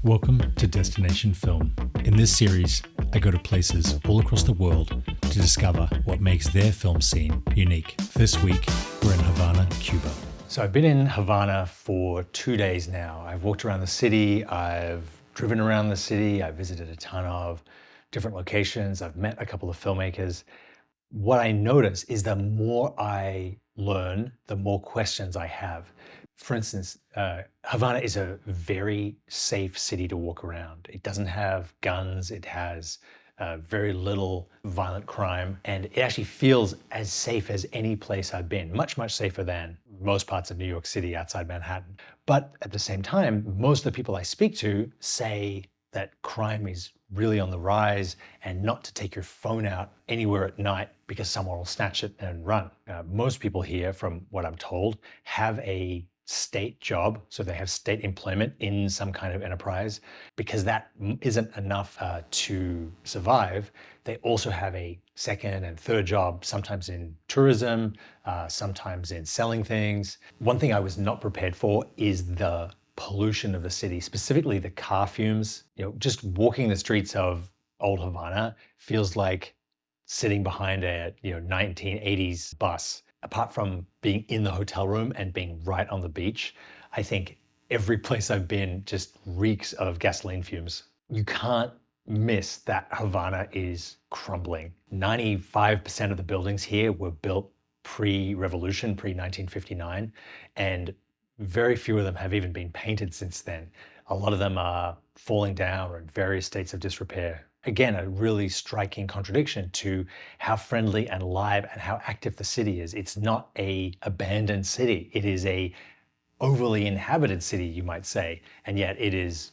Welcome to Destination Film. In this series, I go to places all across the world to discover what makes their film scene unique. This week, we're in Havana, Cuba. So I've been in Havana for 2 days now. I've walked around the city, I've driven around the city, I've visited a ton of different locations, I've met a couple of filmmakers. What I notice is the more I learn, the more questions I have. For instance, Havana is a very safe city to walk around. It doesn't have guns, it has very little violent crime, and it actually feels as safe as any place I've been, much, much safer than most parts of New York City outside Manhattan. But at the same time, most of the people I speak to say that crime is really on the rise and not to take your phone out anywhere at night because someone will snatch it and run. Most people here, from what I'm told, have a state job, so they have state employment in some kind of enterprise. Because that isn't enough to survive, they also have a second and third job, sometimes in tourism, sometimes in selling things. One thing I was not prepared for is the pollution of the city, specifically the car fumes. Just walking the streets of old Havana feels like sitting behind a 1980s bus. Apart from being in the hotel room and being right on the beach, I think every place I've been just reeks of gasoline fumes. You can't miss that Havana is crumbling. 95% of the buildings here were built pre-revolution, pre-1959, and very few of them have even been painted since then. A lot of them are falling down or in various states of disrepair. Again, a really striking contradiction to how friendly and alive and how active the city is. It's not an abandoned city. It is a overly inhabited city, you might say, and yet it is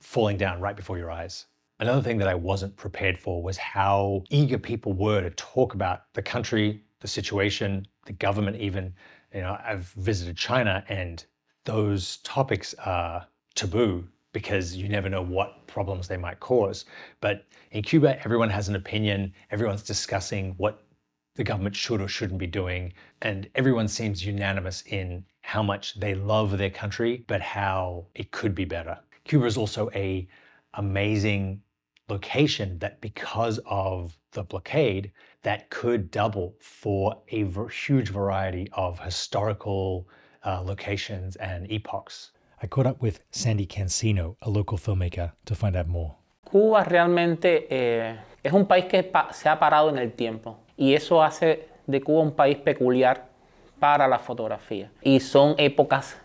falling down right before your eyes. Another thing that I wasn't prepared for was how eager people were to talk about the country, the situation, the government even. I've visited China and those topics are taboo because you never know what problems they might cause. But in Cuba, everyone has an opinion, everyone's discussing what the government should or shouldn't be doing, and everyone seems unanimous in how much they love their country, but how it could be better. Cuba is also an amazing location that, because of the blockade, that could double for a huge variety of historical locations and epochs. I caught up with Sandy Cancino, a local filmmaker, to find out more. Cuba realmente es un país que se ha parado en el tiempo y eso hace de Cuba un país peculiar para la fotografía. Y son épocas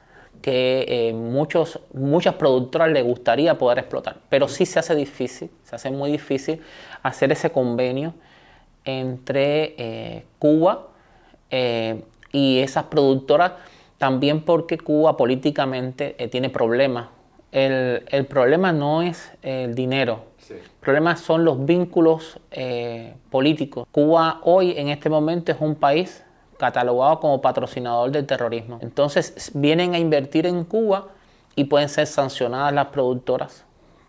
que muchas productoras les gustaría poder explotar, pero sí se hace difícil, se hace muy difícil hacer ese convenio entre Cuba y esas productoras, también porque Cuba políticamente tiene problemas. El problema no es el dinero, sí. El problema son los vínculos políticos. Cuba hoy en este momento es un país catalogado como patrocinador del terrorismo. Entonces vienen a invertir en Cuba y pueden ser sancionadas las productoras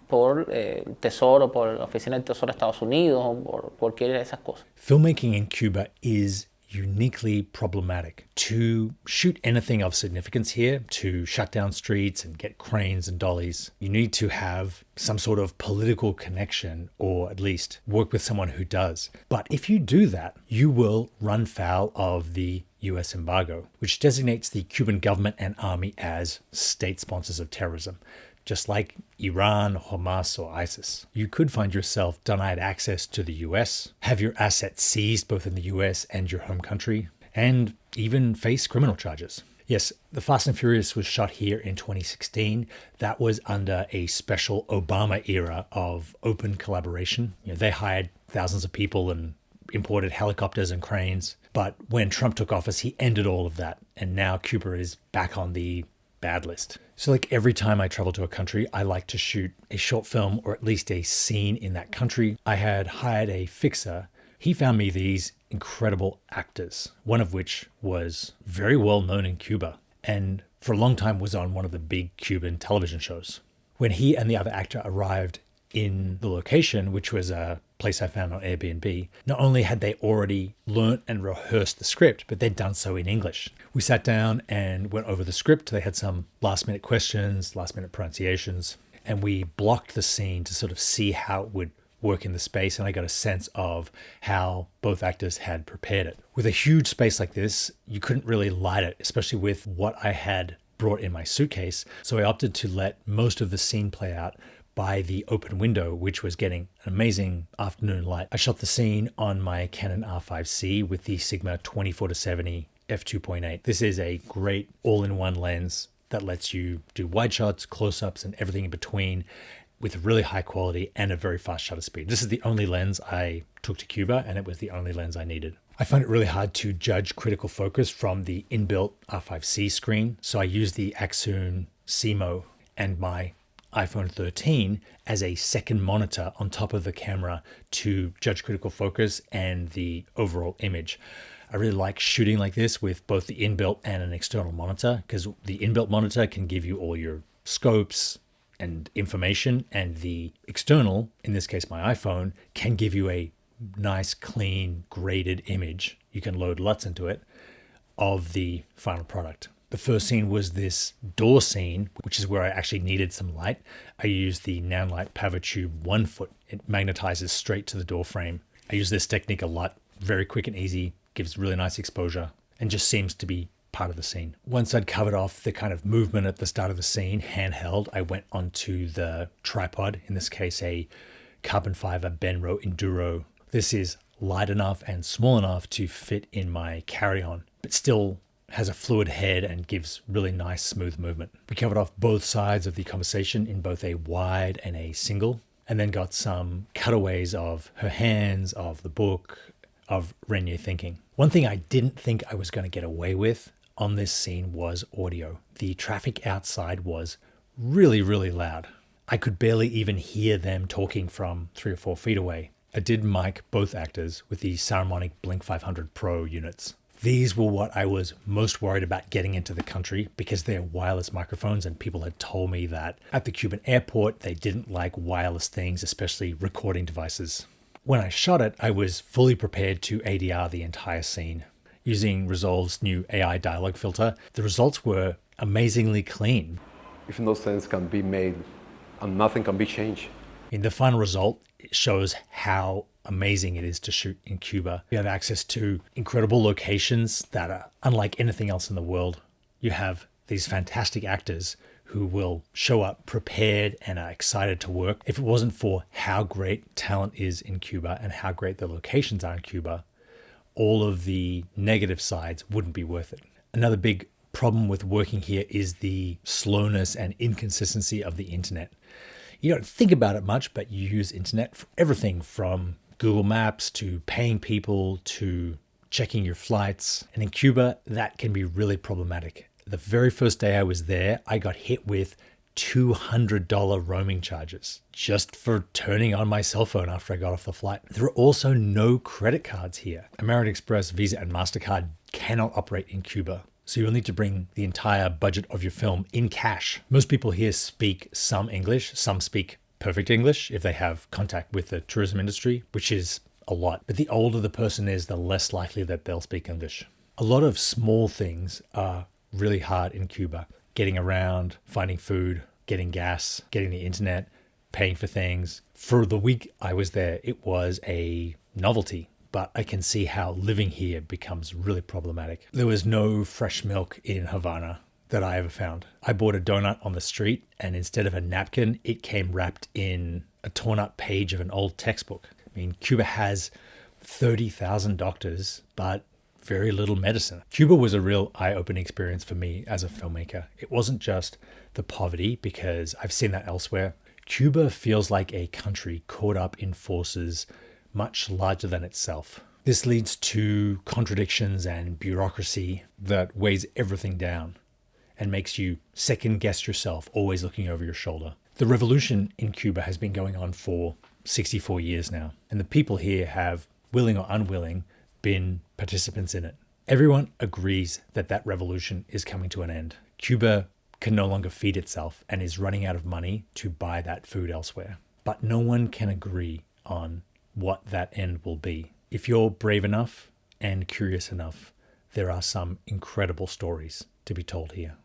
por el Tesoro, por la Oficina del Tesoro de Estados Unidos o por cualquiera de esas cosas. Filmmaking in Cuba is uniquely problematic. To shoot anything of significance here, to shut down streets and get cranes and dollies, you need to have some sort of political connection, or at least work with someone who does. But if you do that, you will run foul of the US embargo, which designates the Cuban government and army as state sponsors of terrorism, just like Iran, Hamas, or ISIS. You could find yourself denied access to the US, have your assets seized both in the US and your home country, and even face criminal charges. Yes, The Fast and Furious was shot here in 2016. That was under a special Obama era of open collaboration. They hired thousands of people and imported helicopters and cranes. But when Trump took office, he ended all of that. And now Cuba is back on the bad list. So like every time I travel to a country, I like to shoot a short film or at least a scene in that country. I had hired a fixer. He found me these incredible actors, one of which was very well known in Cuba and for a long time was on one of the big Cuban television shows. When he and the other actor arrived in the location, which was a place I found on Airbnb, not only had they already learnt and rehearsed the script, but they'd done so in English. We sat down and went over the script. They had some last minute questions, last minute pronunciations. and we blocked the scene to sort of see how it would work in the space, and I got a sense of how both actors had prepared it. With a huge space like this, you couldn't really light it, especially with what I had brought in my suitcase, so I opted to let most of the scene play out by the open window, which was getting an amazing afternoon light. I shot the scene on my Canon R5C with the Sigma 24-70 f2.8. This is a great all-in-one lens that lets you do wide shots, close-ups, and everything in between with really high quality and a very fast shutter speed. This is the only lens I took to Cuba, and it was the only lens I needed. I find it really hard to judge critical focus from the inbuilt R5C screen, so I use the Axoon CMO and my iPhone 13 as a second monitor on top of the camera to judge critical focus and the overall image. I really like shooting like this with both the inbuilt and an external monitor, because the inbuilt monitor can give you all your scopes and information, and the external, in this case my iPhone, can give you a nice, clean, graded image. You can load LUTs into it of the final product. The first scene was this door scene, which is where I actually needed some light. I used the Nanlite PowerTube 1 foot. It magnetizes straight to the door frame. I use this technique a lot. Very quick and easy, gives really nice exposure, and just seems to be part of the scene. Once I'd covered off the kind of movement at the start of the scene, handheld, I went onto the tripod, in this case a carbon fiber Benro Enduro. This is light enough and small enough to fit in my carry-on, but still has a fluid head and gives really nice smooth movement. We covered off both sides of the conversation in both a wide and a single, and then got some cutaways of her hands, of the book, of Renier thinking. One thing I didn't think I was going to get away with on this scene was audio. The traffic outside was really, really loud. I could barely even hear them talking from 3 or 4 feet away. I did mic both actors with the Saramonic Blink 500 Pro units. These were what I was most worried about getting into the country, because they're wireless microphones, and people had told me that at the Cuban airport they didn't like wireless things, especially recording devices. When I shot it, I was fully prepared to ADR the entire scene. Using Resolve's new AI dialogue filter, the results were amazingly clean. If no sense can be made and nothing can be changed. In the final result, it shows how amazing it is to shoot in Cuba. You have access to incredible locations that are unlike anything else in the world. You have these fantastic actors who will show up prepared and are excited to work. If it wasn't for how great talent is in Cuba and how great the locations are in Cuba, all of the negative sides wouldn't be worth it. Another big problem with working here is the slowness and inconsistency of the internet. You don't think about it much, but you use internet for everything from Google Maps to paying people to checking your flights. And in Cuba, that can be really problematic. The very first day I was there, I got hit with $200 roaming charges just for turning on my cell phone after I got off the flight. There are also no credit cards here. American Express, Visa, and MasterCard cannot operate in Cuba, so you'll need to bring the entire budget of your film in cash. Most people here speak some English, some speak perfect English if they have contact with the tourism industry, which is a lot. But the older the person is, the less likely that they'll speak English. A lot of small things are really hard in Cuba. Getting around, finding food, getting gas, getting the internet, paying for things. For the week I was there, it was a novelty, but I can see how living here becomes really problematic. There was no fresh milk in Havana that I ever found. I bought a donut on the street, and instead of a napkin, it came wrapped in a torn up page of an old textbook. I mean, Cuba has 30,000 doctors, but very little medicine. Cuba was a real eye-opening experience for me as a filmmaker. It wasn't just the poverty, because I've seen that elsewhere. Cuba feels like a country caught up in forces much larger than itself. This leads to contradictions and bureaucracy that weighs everything down and makes you second guess yourself, always looking over your shoulder. The revolution in Cuba has been going on for 64 years now, and the people here have, willing or unwilling, been participants in it. Everyone agrees that that revolution is coming to an end. Cuba can no longer feed itself and is running out of money to buy that food elsewhere. But no one can agree on what that end will be. If you're brave enough and curious enough, there are some incredible stories to be told here.